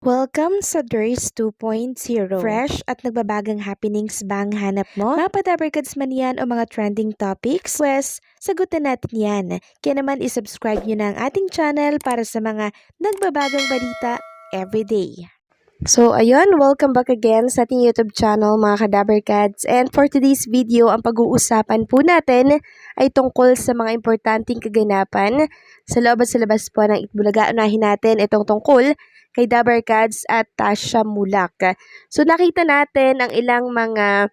Welcome sa DRS 2.0. Fresh at nagbabagang happenings bang hanap mo? Mga padabarkads man yan o mga trending topics? Pwes, sagutin natin yan. Kaya naman isubscribe nyo na ang ating channel para sa mga nagbabagang balita everyday. So, ayun, welcome back again sa ating YouTube channel mga kadabarkads. And for today's video, ang pag-uusapan po natin ay tungkol sa mga importanteng kaganapan sa loob at sa labas po ng Itbulaga. Unahin natin itong tungkol kay Dabarkads at Tasha Mulak. So, nakita natin ang ilang mga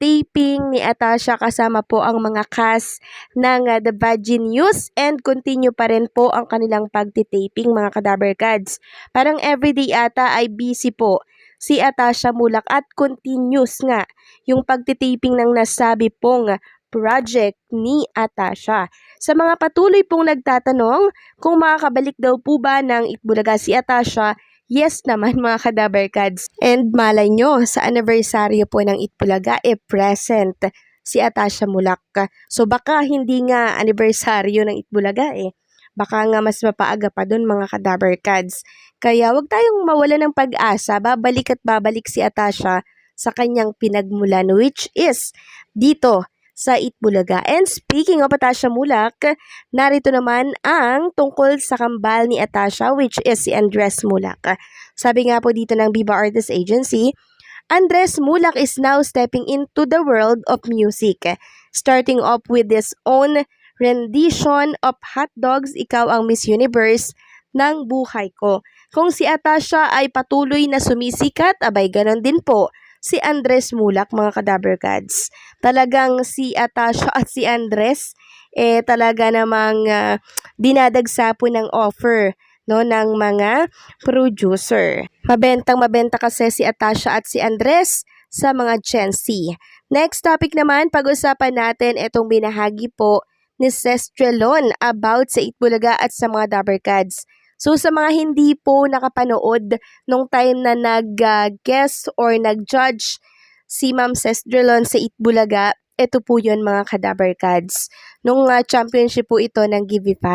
taping ni Atasha kasama po ang mga cast ng The Vagin News and continue pa rin po ang kanilang pagtitaping mga Kadabarkads. Parang everyday ata ay busy po si Atasha Mulak at continuous nga yung pagtitaping ng nasabi pong project ni Atasha. Sa mga patuloy pong nagtatanong kung makakabalik daw po ba ng Itbulaga si Atasha, yes naman mga Kadabarkads. And malay nyo, sa anibersaryo po ng Itbulaga, present si Atasha Mulak. So baka hindi nga anibersaryo ng Itbulaga baka nga mas mapaaga pa dun mga Kadabarkads. Kaya wag tayong mawala ng pag-asa, babalik at babalik si Atasha sa kanyang pinagmulan, which is dito sa Itbulaga. And speaking of Atasha Mulak, narito naman ang tungkol sa kambal ni Atasha, which is si Andres Mulak. Sabi nga po dito ng Viva Artist Agency, Andres Mulak is now stepping into the world of music, starting off with his own rendition of Hot Dogs, Ikaw ang Miss Universe ng buhay ko. Kung si Atasha ay patuloy na sumisikat, abay ganon din po si Andres Mulak mga Kadabarkads. Talagang si Atasha at si Andres talaga namang dinadagsa po ng offer ng mga producer. Mabenta kasi si Atasha at si Andres sa mga Gen Z. Next topic naman, pag-usapan natin itong binahagi po ni Sestrelon about sa Itbulaga at sa mga Dabarkads. So sa mga hindi po nakapanood nung time na nag-guest or nag-judge si Ma'am Sestrelon sa Itbulaga, ito po yun mga Kadabarkads. Nung championship po ito ng GV5.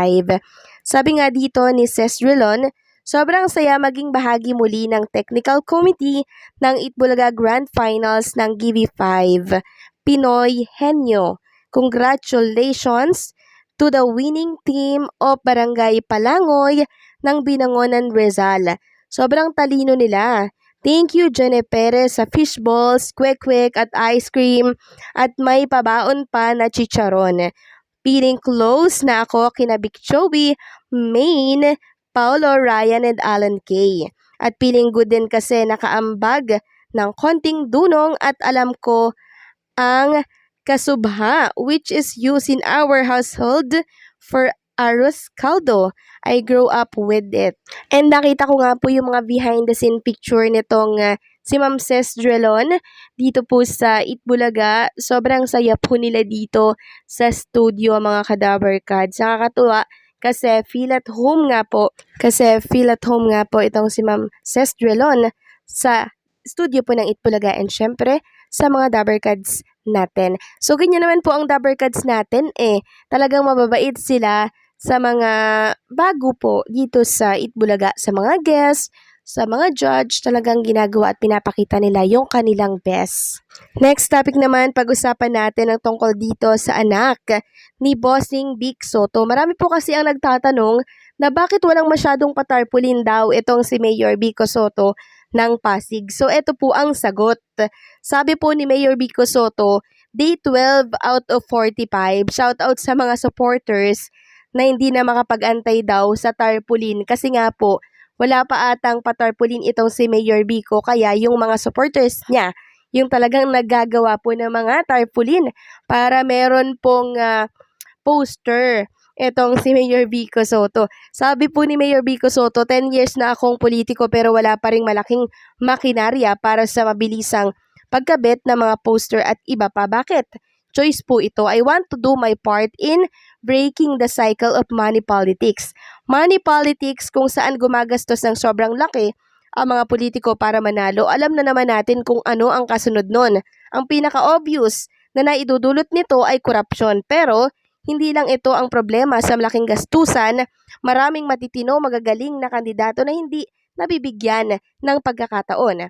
Sabi nga dito ni Sestrelon, sobrang saya maging bahagi muli ng technical committee ng Itbulaga Grand Finals ng GV5. Pinoy Henyo. Congratulations to the winning team of Barangay Palangoy ng Binangonan Rizal. Sobrang talino nila. Thank you, Jenny Perez, sa fishballs, kwek-kwek at ice cream at may pabaon pa na chicharon. Feeling close na ako kina Big Joey, Maine, Paolo, Ryan, and Alan K. At feeling good din kasi nakaambag ng konting dunong at alam ko ang kasubha, which is used in our household for arroz caldo. I grew up with it. And nakita ko nga po yung mga behind the scene picture nitong si Ma'am Sestrelon dito po sa Itbulaga. Sobrang saya po nila dito sa studio mga Kadabarkads. Nakakatuwa kasi feel at home nga po. Itong si Ma'am Sestrelon sa studio po ng Itbulaga and syempre sa mga Dabarkads natin. So, ganyan naman po ang Dabarkads natin talagang mababait sila sa mga bago po dito sa Itbulaga, sa mga guests, sa mga judge, talagang ginagawa at pinapakita nila yung kanilang best. Next topic naman, pag-usapan natin ang tungkol dito sa anak ni Bossing Vic Soto. Marami po kasi ang nagtatanong na bakit walang masyadong patarpulin daw itong si Mayor Vico Soto ng Pasig. So, ito po ang sagot. Sabi po ni Mayor Vico Soto, day 12 out of 45, shout out sa mga supporters na hindi na makapag-antay daw sa tarpaulin kasi nga po, wala pa atang patarpaulin itong si Mayor Vico kaya yung mga supporters niya, yung talagang naggagawa po ng mga tarpaulin para meron pong poster itong si Mayor Vico Soto. Sabi po ni Mayor Vico Soto, 10 years na akong politiko pero wala pa ring malaking makinarya para sa mabilisang pagkabit ng mga poster at iba pa. Bakit? Choice po ito. I want to do my part in breaking the cycle of money politics. Money politics kung saan gumagastos ng sobrang laki ang mga politiko para manalo. Alam na naman natin kung ano ang kasunod nun. Ang pinaka-obvious na naidudulot nito ay korupsyon. Pero hindi lang ito ang problema sa malaking gastusan. Maraming matitino, magagaling na kandidato na hindi nabibigyan ng pagkakataon.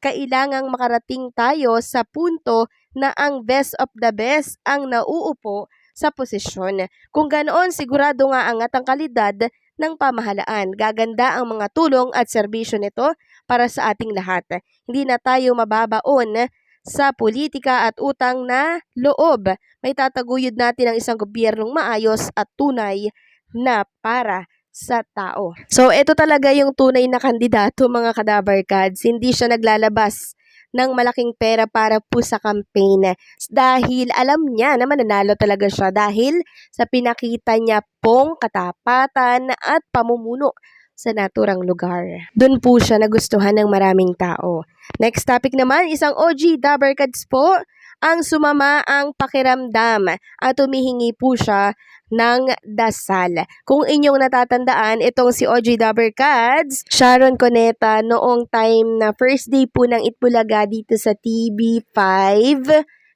Kailangang makarating tayo sa punto na ang best of the best ang nauupo sa posisyon. Kung ganoon, sigurado nga angat ang kalidad ng pamahalaan. Gaganda ang mga tulong at serbisyo nito para sa ating lahat. Hindi na tayo mababaon sa politika at utang na loob. May tataguyod natin ang isang gobyernong maayos at tunay na para sa tao. So, ito talaga yung tunay na kandidato, mga kadabarkads. Hindi siya naglalabas ng malaking pera para po sa campaign dahil alam niya na mananalo talaga siya dahil sa pinakita niya pong katapatan at pamumuno sa naturang lugar. Doon po siya nagustuhan ng maraming tao. Next topic naman, isang OG Dabarkads po ang sumama ang pakiramdam at humihingi po siya ng dasal. Kung inyong natatandaan, itong si OG Dabarkads, Sharon Cuneta, noong time na first day po ng Itbulaga dito sa TV5,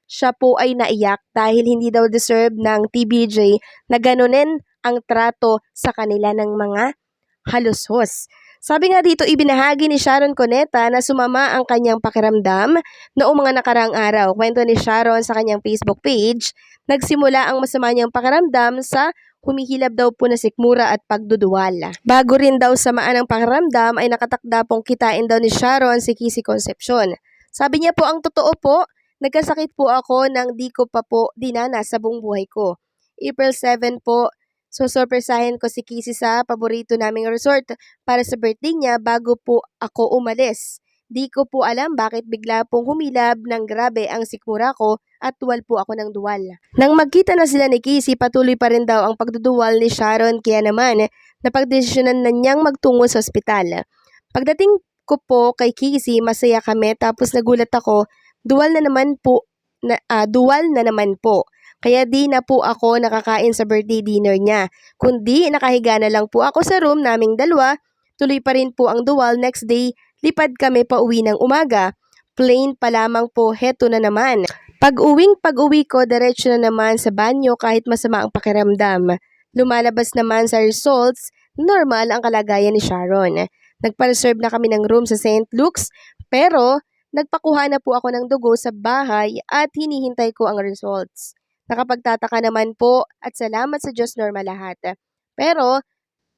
siya po ay naiyak dahil hindi daw deserve ng TBJ na ganunin ang trato sa kanila ng mga halushos. Sabi nga dito, ibinahagi ni Sharon Cuneta na sumama ang kanyang pakiramdam noong mga nakaraang araw. Kwento ni Sharon sa kanyang Facebook page, nagsimula ang masama niyang pakiramdam sa humihilab daw po na sikmura at pagduduwal. Bago rin daw samaan ang pakiramdam ay nakatakda pong kitain daw ni Sharon si Kissy Concepcion. Sabi niya po, ang totoo po, nagkasakit po ako nang di ko pa po dinanas sa buong buhay ko. April 7 po, sorpresahin ko si Kissy sa paborito naming resort para sa birthday niya bago po ako umalis. Di ko po alam bakit bigla pong humilab ng grabe ang sikmura ko at duwal po ako ng duwal. Nang magkita na sila ni Kissy, patuloy pa rin daw ang pagduduwal ni Sharon kaya naman napagdesisyonan na niyang magtungo sa ospital. Pagdating ko po kay Kissy, masaya kami tapos nagulat ako, duwal na naman po. Kaya di na po ako nakakain sa birthday dinner niya. Kundi nakahiga na lang po ako sa room naming dalawa. Tuloy pa rin po ang dual. Next day, lipad kami pa uwi ng umaga. Plain pa lamang po, heto na naman. Pag-uwi ko, diretso na naman sa banyo kahit masama ang pakiramdam. Lumalabas naman sa results, normal ang kalagayan ni Sharon. Nagpa-reserve na kami ng room sa St. Luke's, pero nagpakuha na po ako ng dugo sa bahay at hinihintay ko ang results. Nakapagtataka naman po at salamat sa Diyos, normal lahat. Pero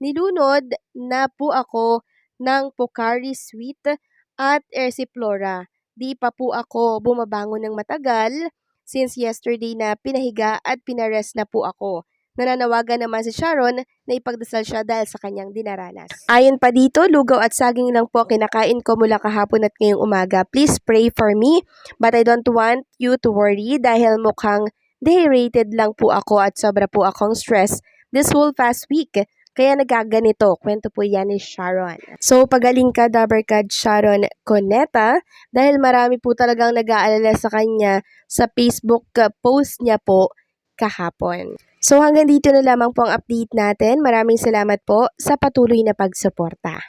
nilunod na po ako ng Pocari Sweet at Ersiflora. Di pa po ako bumabangon ng matagal since yesterday na pinahiga at pinarest na po ako. Nananawagan naman si Sharon na ipagdasal siya dahil sa kanyang dinaranas. Ayon pa dito, lugaw at saging lang po kinakain ko mula kahapon at ngayong umaga. Please pray for me, but I don't want you to worry dahil mukhang dehydrated lang po ako at sobra po akong stress this whole past week. Kaya nagaganito. Kwento po yan ni Sharon. So, pagaling ka, Dabarkad Sharon Cuneta, dahil marami po talagang nag-aalala sa kanya sa Facebook post niya po kahapon. So, hanggang dito na lamang po ang update natin. Maraming salamat po sa patuloy na pagsuporta.